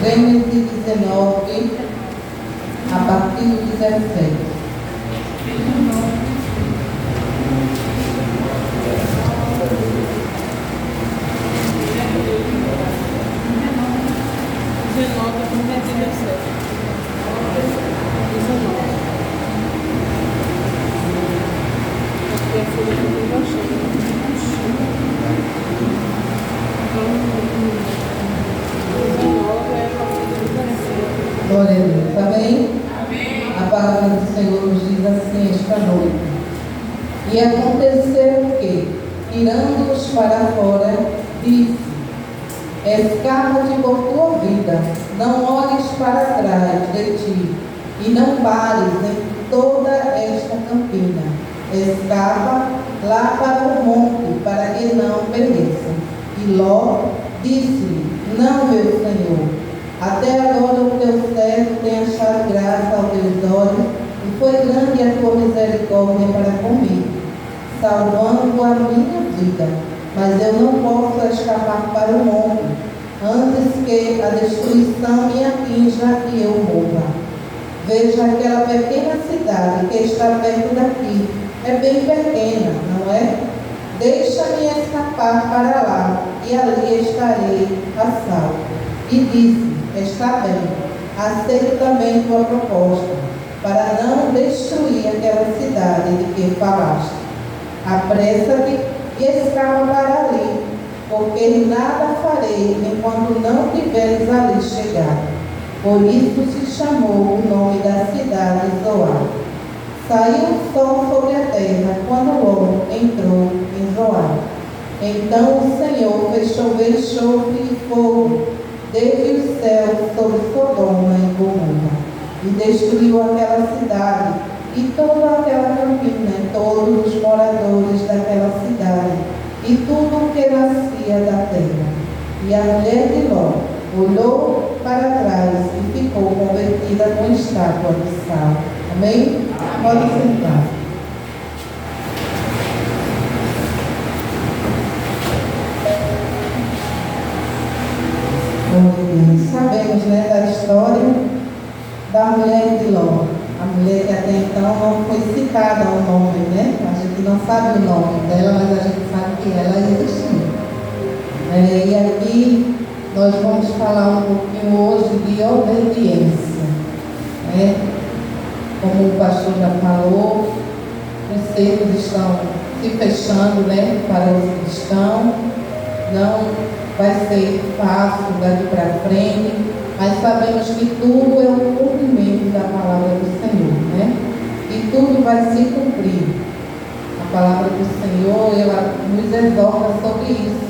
Gênesis 19, a partir do 17. Glória a Deus. Amém? A palavra do Senhor nos diz assim esta noite. E aconteceu que, tirando-os para fora, disse: escapa-te por tua vida, não olhes para trás de ti, e não pares em toda esta campina. Escapa lá para o monte, para que não pereça. E Ló disse-lhe: não, meu Senhor, até agora o teu servo tem achado graça aos teus olhos, e foi grande a tua misericórdia para comigo, salvando a minha vida. Mas eu não posso escapar para o monte, antes que a destruição me atinja e eu morra. Veja aquela pequena cidade que está perto daqui. É bem pequena, não é? Deixa-me escapar para lá, e ali estarei a salvo. E disse: está bem, aceito também tua proposta, para não destruir aquela cidade de que falaste. Apressa-te e escapa para ali, porque nada farei enquanto não tiveres ali chegado. Por isso se chamou o nome da cidade Zoar. Saiu o sol sobre a terra quando Ló entrou em Zoar. Então o Senhor fez chover enxofre e fogo desde o céu sobre Sodoma e Gomorra, e destruiu aquela cidade e toda aquela campina, e todos os moradores daquela cidade, e tudo o que nascia da terra. E a mulher de Ló olhou para trás e ficou convertida com estátua de sal. Amém? Pode sentar. Sabemos, né, da história da mulher de Ló. A mulher que até então não foi citada o nome, né? A gente não sabe o nome dela, mas a gente sabe que ela existiu. E aqui nós vamos falar um pouquinho hoje de obediência. Como o pastor já falou, os cercos estão se fechando, né, para os cristãos. Não vai ser fácil daqui para frente, mas sabemos que tudo é o cumprimento da palavra do Senhor, né? E tudo vai se cumprir. A palavra do Senhor, ela nos exorta sobre isso,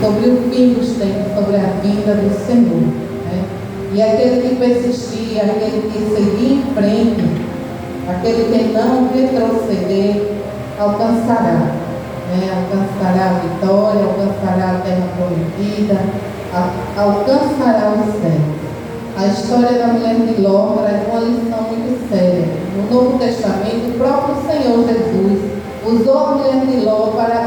sobre o fim dos tempos, sobre a vinda do Senhor, né? E aquele que persistir, aquele que seguir em frente, aquele que não retroceder, alcançará. Alcançará a vitória, alcançará a terra prometida, alcançará o céu. A história da mulher de Ló traz uma lição muito séria. No Novo Testamento, o próprio Senhor Jesus usou a mulher de Ló para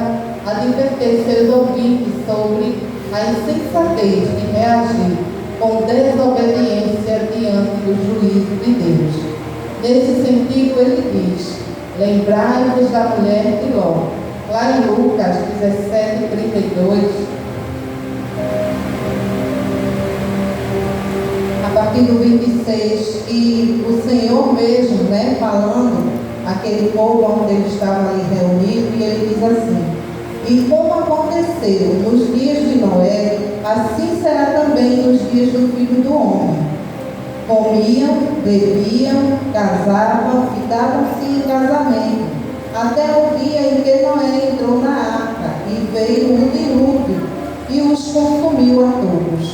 advertir seus ouvintes sobre a insensatez de reagir com desobediência diante do juízo de Deus. Nesse sentido, ele diz: lembrai-vos da mulher de Ló. Lá em Lucas 17:32, a partir do 26, e o Senhor mesmo, né, falando aquele povo onde ele estava ali reunido, e ele diz assim: e como aconteceu nos dias de Noé, assim será também nos dias do Filho do Homem. Comiam, bebiam, casavam e davam-se em casamento, até o dia em que Noé entrou na arca, e veio um dilúvio, e os consumiu a todos.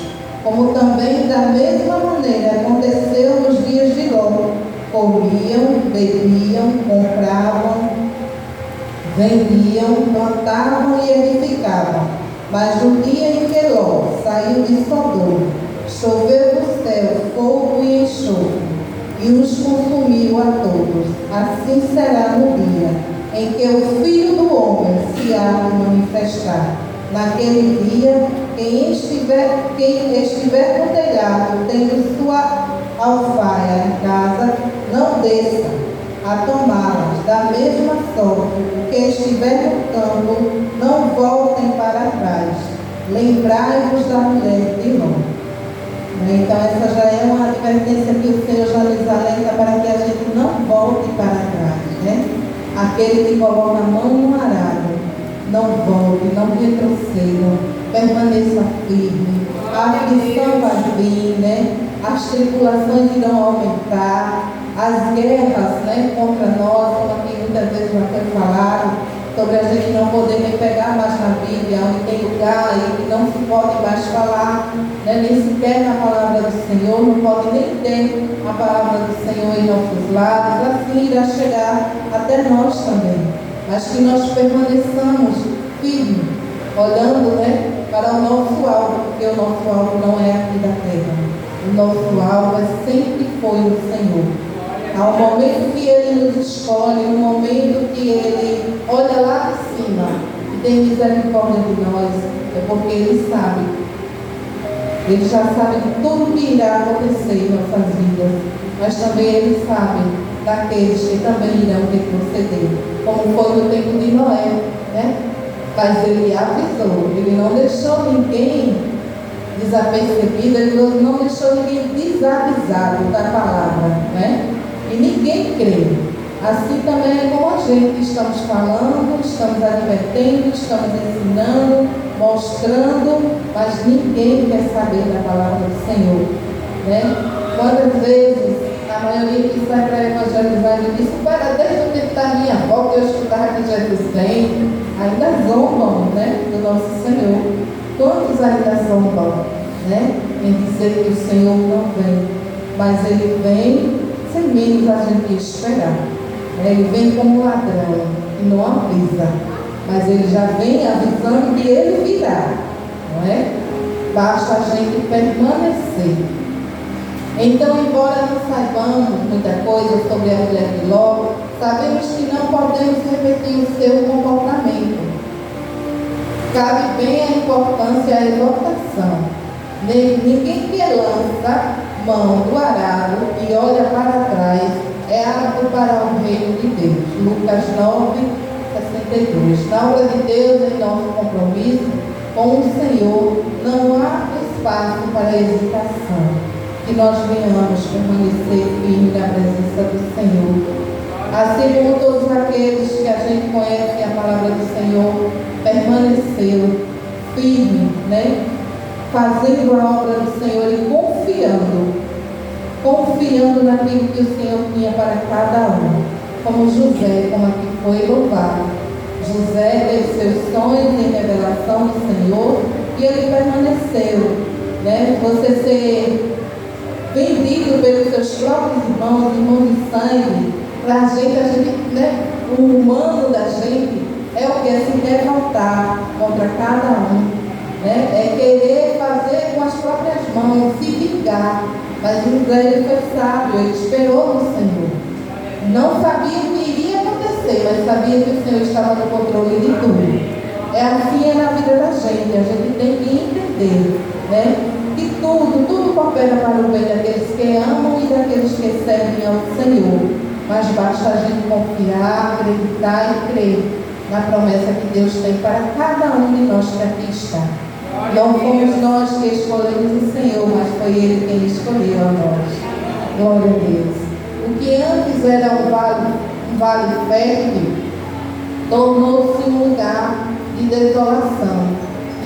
Como também da mesma maneira aconteceu nos dias de Ló. Comiam, bebiam, compravam, vendiam, plantavam e edificavam. Mas no dia em que Ló saiu de Sodoma, choveu do céu fogo e enxofre, e os consumiu a todos. Assim será no dia em que o Filho do Homem se há de manifestar. Naquele dia, quem estiver no telhado, tendo sua alfaia em casa, não desça a tomá-las. Da mesma sorte, o que estiver no campo, não voltem para trás. Lembrai-vos da mulher de Ló. Então essa já é uma advertência que o Senhor já nos alerta para que a gente não volte para trás, né? Aquele que coloca a mão no arado, não volte, não retroceda, permaneça firme. A aflição vai vir, né? As tribulações irão aumentar, as guerras, né, contra nós, como aqui muitas vezes já foi falado, sobre a gente não poder nem pegar mais na Bíblia, onde tem lugar e que não se pode mais falar, né, nem sequer na palavra do Senhor, não pode nem ter a palavra do Senhor em nossos lados, assim irá chegar até nós também. Mas que nós permaneçamos firmes, olhando, né, para o nosso alvo, porque o nosso alvo não é aqui da terra. O nosso alvo sempre foi o Senhor. Há um momento que Ele nos escolhe, um momento que Ele olha lá de cima e tem misericórdia de nós, é porque Ele sabe. Ele já sabe de tudo que irá acontecer em nossas vidas, mas também Ele sabe daqueles que também irão retroceder, como foi no tempo de Noé, né? Mas Ele avisou, Ele não deixou ninguém desapercebido, Ele não deixou ninguém desavisado da palavra, né? E ninguém crê. Assim também é como a gente estamos falando, estamos advertendo, estamos ensinando, mostrando, mas ninguém quer saber da palavra do Senhor, né? Quantas vezes a maioria que sai para evangelizar e diz: para desde o tempo da minha avó que eu escutava que Jesus vem, ainda zombam, né, do nosso Senhor. Quantos ainda zombam, né, em dizer que o Senhor não vem, mas Ele vem sem menos a gente esperar. Ele vem como ladrão e não avisa, mas Ele já vem avisando que Ele virá, não é? Basta a gente permanecer. Então, embora não saibamos muita coisa sobre a mulher de Ló, sabemos que não podemos repetir o seu comportamento. Cabe bem a importância e a exortação. Ninguém que lança mão do arado e olha para trás é apto para o reino de Deus. Lucas 9, 62. Na obra de Deus, em nosso compromisso com o Senhor, não há espaço para hesitação. Que nós venhamos permanecer firmes na presença do Senhor. Assim como todos aqueles que a gente conhece a palavra do Senhor, permaneceu firme, né? Fazendo a obra do Senhor e confiando naquilo que o Senhor tinha para cada um, como José, como aqui foi louvado. José teve seus sonhos em revelação do Senhor e ele permaneceu, né? Você ser vendido pelos seus próprios irmãos de sangue, para a gente, né? O humano da gente é o que? É se revoltar contra cada um. Né? É querer fazer com as próprias mãos, se vingar. Mas José, ele foi sábio, ele esperou no Senhor. Não sabia o que iria acontecer, mas sabia que o Senhor estava no controle de tudo. É assim na vida da gente, a gente tem que entender, né? Que tudo coopera para o bem daqueles que amam e daqueles que servem ao Senhor. Mas basta a gente confiar, acreditar e crer na promessa que Deus tem para cada um de nós que aqui está. Não fomos nós que escolhemos o Senhor, mas foi Ele quem escolheu a nós. Glória a Deus. O que antes era um vale fértil, tornou-se um lugar de desolação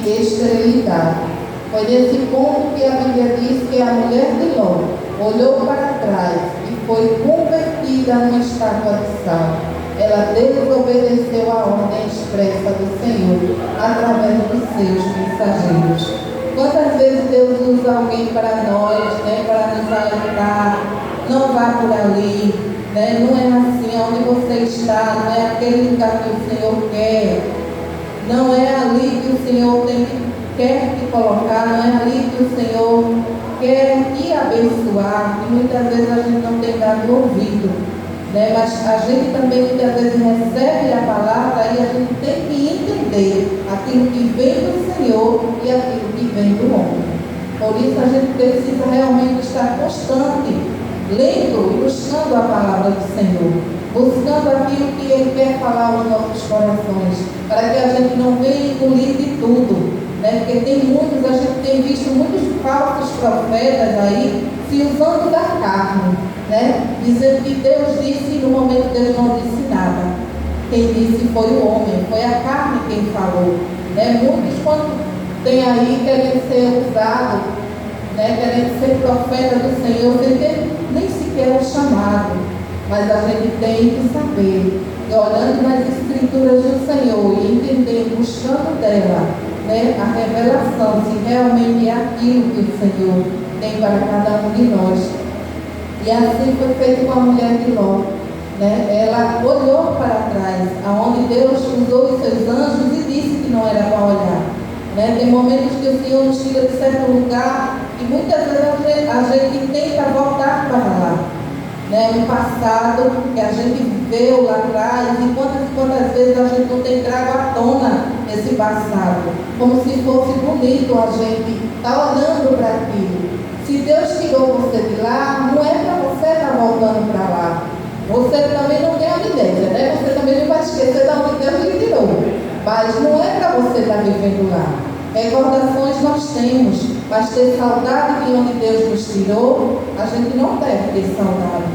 e esterilidade. Foi nesse ponto que a Bíblia diz que a mulher de Ló olhou para trás e foi convertida numa estátua de sal. Ela desobedeceu a ordem expressa do Senhor através dos seus mensageiros. Quantas vezes Deus usa alguém para nós, né, para nos alertar? Não vá por ali, né? Não é assim onde você está, não é aquele lugar que o Senhor quer, não é ali que o Senhor quer te colocar, não é ali que o Senhor quer te abençoar. E muitas vezes a gente não tem dado ouvido, né? Mas a gente também muitas vezes recebe a palavra e a gente tem que entender aquilo que vem do Senhor e aquilo que vem do homem. Por isso a gente precisa realmente estar constante, lendo e buscando a palavra do Senhor, buscando aquilo que Ele quer falar aos nossos corações, para que a gente não venha engolir de tudo, né? Porque tem muitos, a gente tem visto muitos falsos profetas aí se usando da carne, né? Dizendo que Deus disse e no momento Deus não disse nada. Quem disse foi o homem, foi a carne quem falou, né? Muitos quando tem aí querendo ser usado, né? Querendo ser profeta do Senhor, sem ter nem sequer o chamado. Mas a gente tem que saber, e olhando nas Escrituras do Senhor e entendendo, buscando dela, né, a revelação, se realmente é aquilo que o Senhor tem para cada um de nós. E assim foi feito com a mulher de Ló, né? Ela olhou para trás, aonde Deus usou os seus anjos e disse que não era para olhar, né? Tem momentos que o Senhor nos tira de certo lugar e muitas vezes a gente tenta voltar para lá, né? Um passado que a gente viveu lá atrás e quantas vezes a gente não tem trago à tona esse passado, como se fosse bonito a gente estar olhando para aquilo. Se Deus tirou você de lá, não é para você estar voltando para lá. Você também não tem amnésia, né? Você também não vai esquecer de onde Deus lhe tirou. Mas não é para você estar vivendo lá. Recordações nós temos, mas ter saudade de onde Deus nos tirou, a gente não deve ter saudade.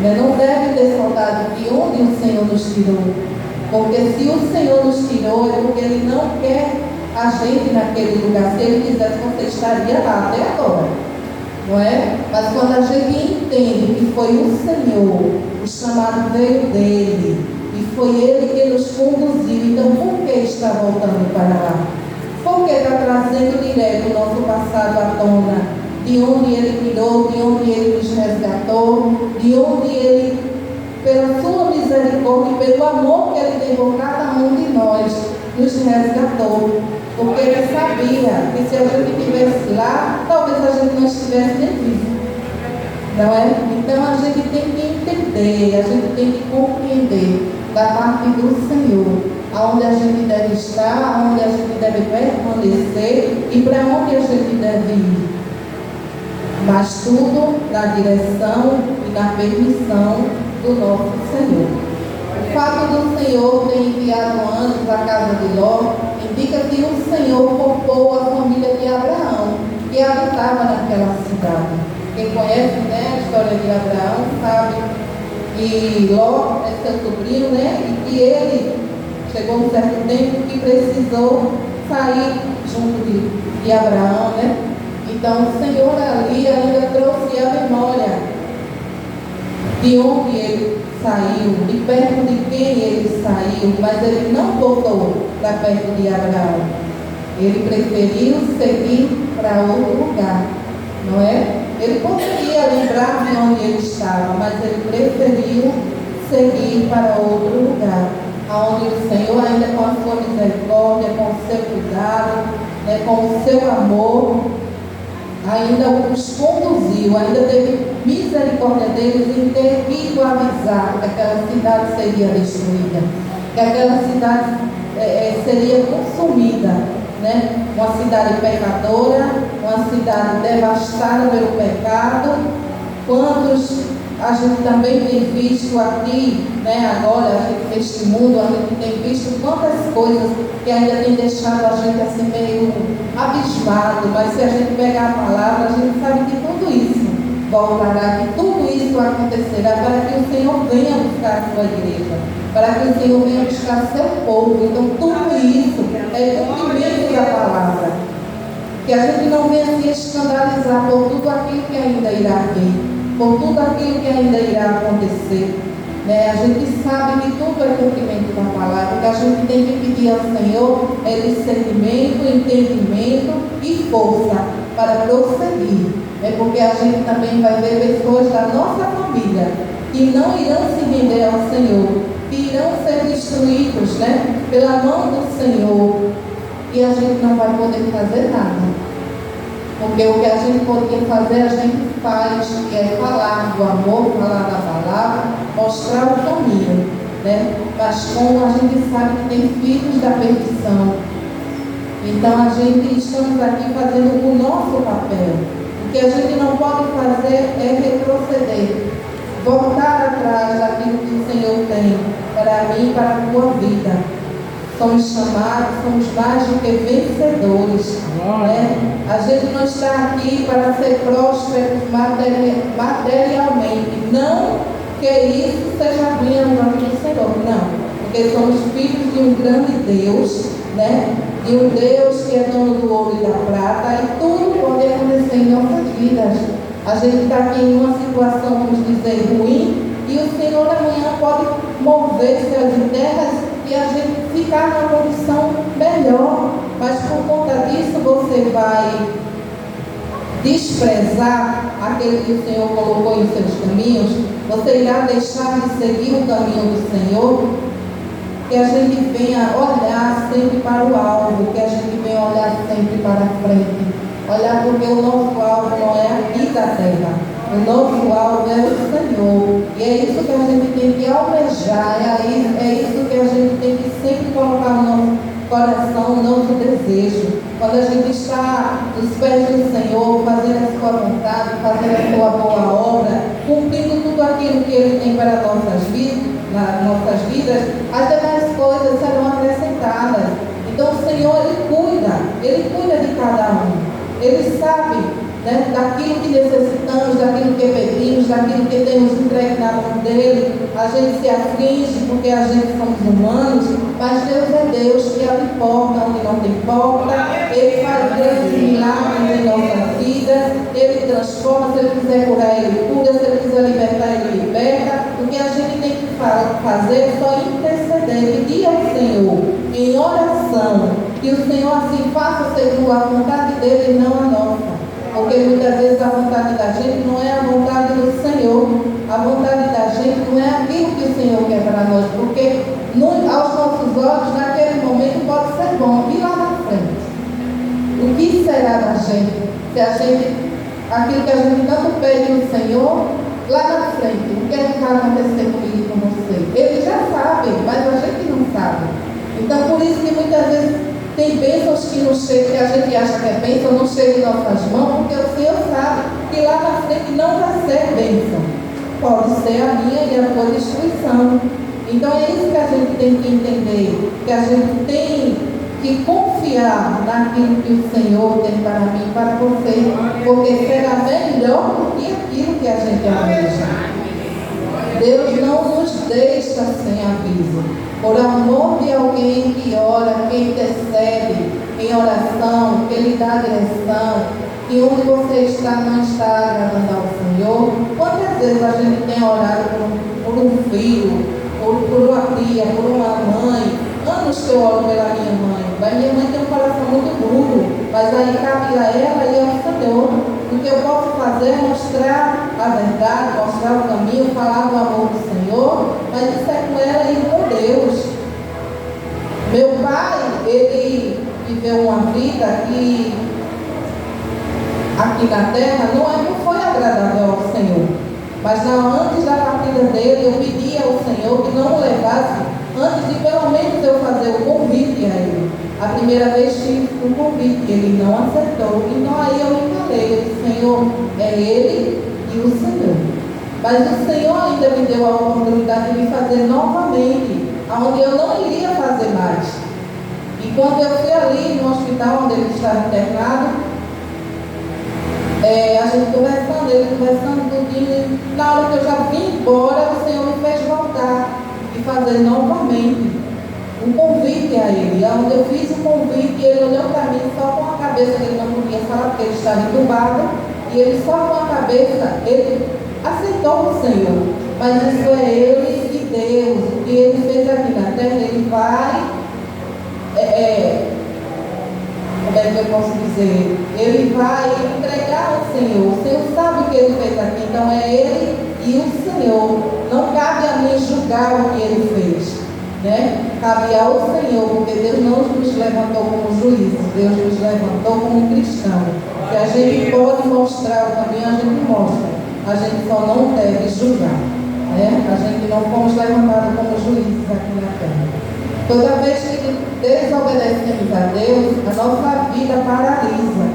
Né? Não deve ter saudade de onde o Senhor nos tirou. Porque se o Senhor nos tirou, é porque Ele não quer a gente naquele lugar. Se Ele quisesse, você estaria lá até agora. Não é? Mas quando a gente entende que foi o Senhor, o chamado veio dEle, e foi Ele que nos conduziu, então por que está voltando para lá? Por que está trazendo direto o nosso passado à tona? De onde Ele tirou, de onde Ele nos resgatou, de onde Ele, pela sua misericórdia, pelo amor que Ele tem por cada um de nós, nos resgatou. Porque Ele sabia que se a gente estivesse lá, talvez a gente não estivesse nem vivo. Não é? Então a gente tem que entender, a gente tem que compreender da parte do Senhor, aonde a gente deve estar, aonde a gente deve permanecer e para onde a gente deve ir. Mas tudo na direção e na permissão do nosso Senhor. O fato do Senhor ter enviado anjos à casa de Ló indica que o Senhor poupou a família de Abraão, que habitava naquela cidade. Quem conhece, né, a história de Abraão sabe que Ló é seu sobrinho, né, e que ele chegou um certo tempo que precisou sair junto de Abraão, né? Então o Senhor ali ainda trouxe a memória de onde ele saiu, de perto de quem ele saiu, mas ele não voltou para perto de Abraão. Ele preferiu seguir para outro lugar, não é? Ele poderia lembrar de onde ele estava, mas ele preferiu seguir para outro lugar, onde o Senhor, ainda com a sua misericórdia, com o seu cuidado, né, com o seu amor, ainda os conduziu, ainda teve misericórdia deles em ter ido avisar que aquela cidade seria destruída, que aquela cidade seria consumida, né? Uma cidade pecadora, uma cidade devastada pelo pecado. Quantos a gente também tem visto aqui, né? Agora, neste mundo, a gente tem visto quantas coisas que ainda tem deixado a gente assim meio abismado, mas se a gente pegar a palavra, a gente sabe que tudo isso voltará, que tudo isso acontecerá para que o Senhor venha buscar a sua igreja, para que o Senhor venha buscar seu povo. Então tudo isso é cumprimento da palavra, que a gente não venha se escandalizar por tudo aquilo que ainda irá vir, por tudo aquilo que ainda irá acontecer, né? A gente sabe que tudo é cumprimento da palavra. O que a gente tem que pedir ao Senhor é discernimento, entendimento e força para prosseguir, né? Porque a gente também vai ver pessoas da nossa família que não irão se render ao Senhor, que irão ser destruídos, né, pela mão do Senhor, e a gente não vai poder fazer nada. Porque o que a gente poderia fazer, a gente faz, que é falar do amor, falar da palavra, mostrar o caminho, né? Mas como a gente sabe que tem filhos da perdição, então a gente estamos aqui fazendo o nosso papel. O que a gente não pode fazer é retroceder, voltar atrás daquilo que o Senhor tem para mim e para a tua vida. Somos chamados, somos mais do que vencedores, né? A gente não está aqui para ser prósperos materialmente, não que isso seja ruim no nome do Senhor, não, porque somos filhos de um grande Deus, né? De um Deus que é dono do ouro e da prata, e tudo pode acontecer em nossas vidas. A gente está aqui em uma situação, vamos dizer, ruim, e o Senhor amanhã pode mover céus e terras e a gente ficar numa condição melhor. Mas por conta disso você vai desprezar aquele que o Senhor colocou em seus caminhos? Você irá deixar de seguir o caminho do Senhor? Que a gente venha olhar sempre para o alvo, que a gente venha olhar sempre para frente. Olhar, porque o nosso alvo não é aqui da terra, o nosso alvo é o Senhor, e é isso que a gente tem que almejar, é isso que a gente tem que sempre colocar no nosso coração, o nosso desejo. Quando a gente está nos pés do Senhor, fazendo a sua vontade, fazendo a sua boa obra, cumprindo tudo aquilo que Ele tem para nossas vidas, as demais coisas serão acrescentadas. Então o Senhor, Ele cuida de cada um. Ele sabe, né, daquilo que necessitamos, daquilo que pedimos, daquilo que temos entregue na mão dele. A gente se aflige porque a gente somos humanos, mas Deus é Deus que abre porta onde não tem porta. Ele faz grandes milagres em nossa vida. Ele transforma. Se Ele quiser curar, Ele cura. Se Ele quiser libertar, Ele liberta. O que a gente tem que fazer é só interceder, pedir ao Senhor em oração, que o Senhor assim faça segundo a vontade dele e não a nossa. Porque muitas vezes a vontade da gente não é a vontade do Senhor. A vontade da gente não é aquilo que o Senhor quer para nós. Porque aos nossos olhos, naquele momento, pode ser bom. E lá na frente? O que será da gente? Se a gente, aquilo que a gente tanto pede ao Senhor, lá na frente, o que é que vai acontecer comigo e com você? Ele já sabe, mas a gente não sabe. Então, por isso que muitas vezes tem bênçãos que não chegam, que a gente acha que é bênção, não chega em nossas mãos, porque o Senhor sabe que lá na frente não vai ser bênção. Pode ser a minha e a tua destruição. Então é isso que a gente tem que entender, que a gente tem que confiar naquilo que o Senhor tem para mim e para você, porque será melhor do que aquilo que a gente almeja. Deus não nos deixa sem aviso. Por amor de alguém que ora, que intercede em oração, que lhe dá direção, que onde você está não está agradando ao Senhor. Quantas vezes a gente tem orado por um filho, por uma tia, por uma mãe? Anos que eu oro pela minha mãe. Mas minha mãe tem um coração muito duro, mas aí cabe a ela e ao Senhor. O que eu posso fazer é mostrar a verdade, mostrar o caminho, falar do amor do Senhor, mas isso é com ela e com Deus. Meu pai, ele viveu uma vida que aqui na terra não foi agradável ao Senhor. Mas antes da partida dele, eu pedi ao Senhor que não o levasse, antes de pelo menos eu fazer o convite a ele. A primeira vez fiz o convite, ele não aceitou. Então aí eu me calei, eu disse: Senhor, é ele e o Senhor. Mas o Senhor ainda me deu a oportunidade de me fazer novamente, onde eu não iria fazer mais. E quando eu fui ali no hospital onde ele estava internado, a gente conversando, ele conversando tudinho, e na hora que eu já vim embora, o Senhor me fez voltar e fazer novamente um convite a ele. Onde eu fiz o convite, ele olhou para mim só com a cabeça, ele não podia falar porque ele estava entubado, e ele só com a cabeça, ele aceitou o Senhor. Mas isso é ele e Deus. O que ele fez aqui na terra, ele vai, como é que eu posso dizer? Ele vai entregar ao Senhor. O Senhor sabe o que ele fez aqui, então é ele e o Senhor. Não cabe a mim julgar o que ele fez, né? Cabe ao Senhor, porque Deus não nos levantou como juízes, Deus nos levantou como cristãos. Se a gente pode mostrar o caminho, a gente mostra. A gente só não deve julgar. né? A gente não fomos levantados como juízes aqui na terra. Toda vez que desobedecemos a Deus, a nossa vida paralisa.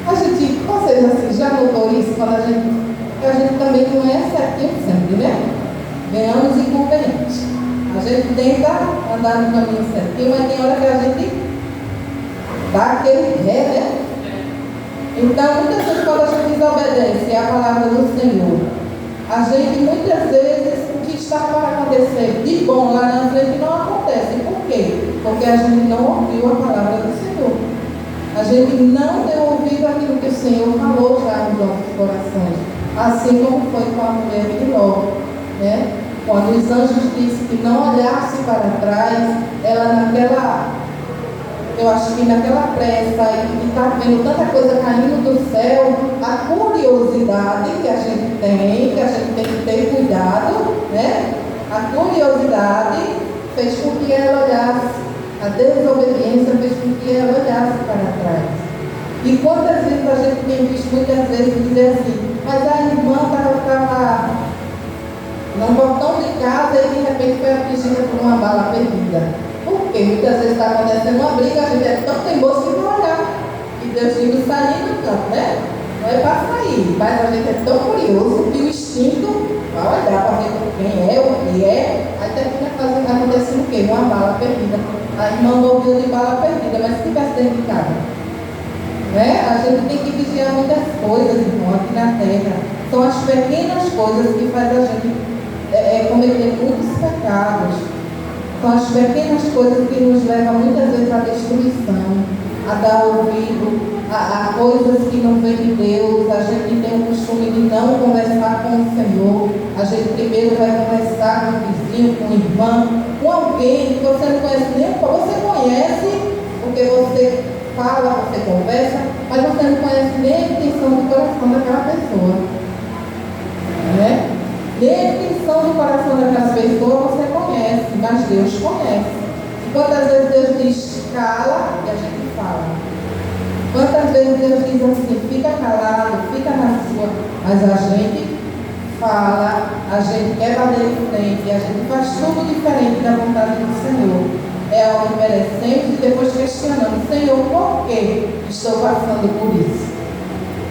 A gente, vocês assim, já notou isso? Quando a gente também não é certinho sempre, né? Venhamos inconvenientes. A gente tenta andar no caminho certinho, mas tem hora que a gente dá aquele ré, né? Então, muitas vezes, quando a gente desobedece a palavra do Senhor, a gente muitas vezes o que está para acontecer de bom lá na frente não acontece. Por quê? Porque a gente não ouviu a palavra do Senhor. A gente não deu ouvido àquilo que o Senhor falou já nos nossos corações. Assim como foi com a mulher de Ló, né? Quando os anjos disseram que não olhasse para trás, ela naquela, eu acho que naquela pressa e está vendo tanta coisa caindo do céu, a curiosidade que a gente tem que ter cuidado, né? A curiosidade fez com que ela olhasse, a desobediência fez com que ela olhasse para trás. E quantas vezes a gente tem visto muitas vezes dizer assim, mas a irmã estava num portão de casa e de repente foi atingida por uma bala perdida. Por quê? Muitas vezes está acontecendo uma briga, a gente é tão teimoso que vai olhar. E Deus diz sair do campo, né? Não é para sair, mas a gente é tão curioso que o instinto vai olhar para ver quem é, o que é. Aí termina acontecendo o quê? Uma bala perdida. A irmã não ouviu de bala perdida, mas se tivesse dentro de casa. Né? A gente tem que vigiar muitas coisas, irmão, aqui na terra. São as pequenas coisas que fazem a gente cometer muitos pecados. São as pequenas coisas que nos levam muitas vezes à destruição, a dar ouvido a coisas que não vêm de Deus. A gente tem o costume de não conversar com o Senhor. A gente primeiro vai conversar com o vizinho, com o irmão, com alguém que você não conhece nem. Você conhece porque você fala, você conversa, mas você não conhece nem a intenção do coração daquela pessoa, né? Nem a intenção do coração daquela pessoa você conhece, mas Deus conhece. E quantas vezes Deus diz cala e a gente fala? Quantas vezes Deus diz assim, fica calado, fica na sua, mas a gente fala, a gente quer bater de frente, a gente faz tudo diferente da vontade do Senhor. É algo merecente e depois questionando, Senhor, por que estou passando por isso?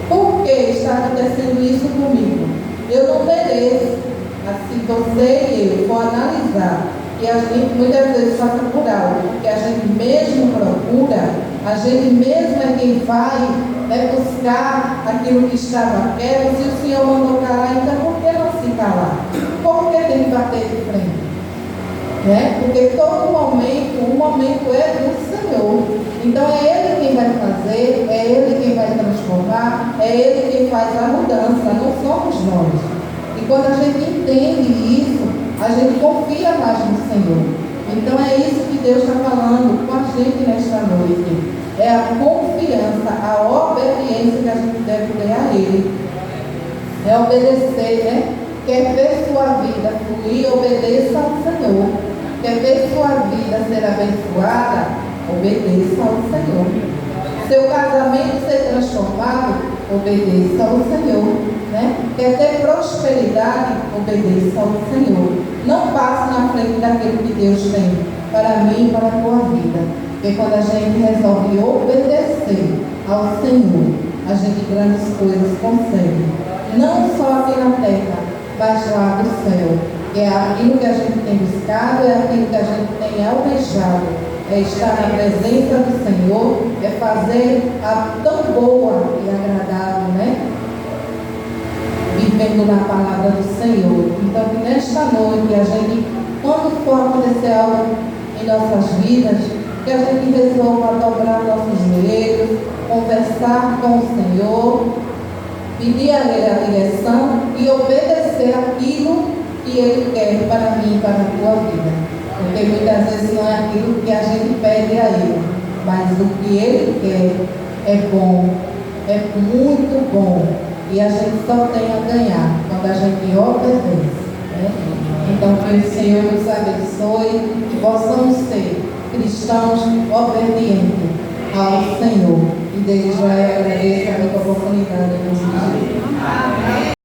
Por que está acontecendo isso comigo? Eu não mereço. Assim, você e eu for analisar, e a gente muitas vezes passa por algo, porque a gente mesmo procura, a gente mesmo é quem vai buscar aquilo que estava quieto. Se o Senhor mandou calar, então por que não se calar? Por que tem que bater de frente? Né? Porque todo momento, o momento é do Senhor. Então é Ele quem vai fazer, é Ele quem vai transformar, é Ele quem faz a mudança, não somos nós. E quando a gente entende isso, a gente confia mais no Senhor. Então é isso que Deus está falando com a gente nesta noite. É a confiança, a obediência que a gente deve ter a Ele. É obedecer, né? Quer ver sua vida fluir, obedeça ao Senhor. Quer ver sua vida ser abençoada, obedeça ao Senhor. Seu casamento ser transformado, obedeça ao Senhor. Né? Quer ter prosperidade, obedeça ao Senhor. Não passe na frente daquilo que Deus tem para mim e para a tua vida. Porque quando a gente resolve obedecer ao Senhor, a gente grandes coisas consegue. Não só aqui na terra, mas lá do céu. É aquilo que a gente tem buscado, é aquilo que a gente tem almejado. É estar na presença do Senhor, é fazer a tão boa e agradável, né? Vivendo na palavra do Senhor. Então, que nesta noite, a gente, quando for acontecer algo em nossas vidas, que a gente resolva dobrar nossos joelhos, conversar com o Senhor, pedir a Ele a direção e obedecer aquilo que Ele quer para mim e para a tua vida. Porque muitas vezes não é aquilo que a gente pede a Ele, mas o que Ele quer é bom, é muito bom. E a gente só tem a ganhar quando a gente obedece. Né? Então, que o Senhor nos abençoe e possamos ser cristãos obedientes ao Senhor. E desde já eu agradeço a muito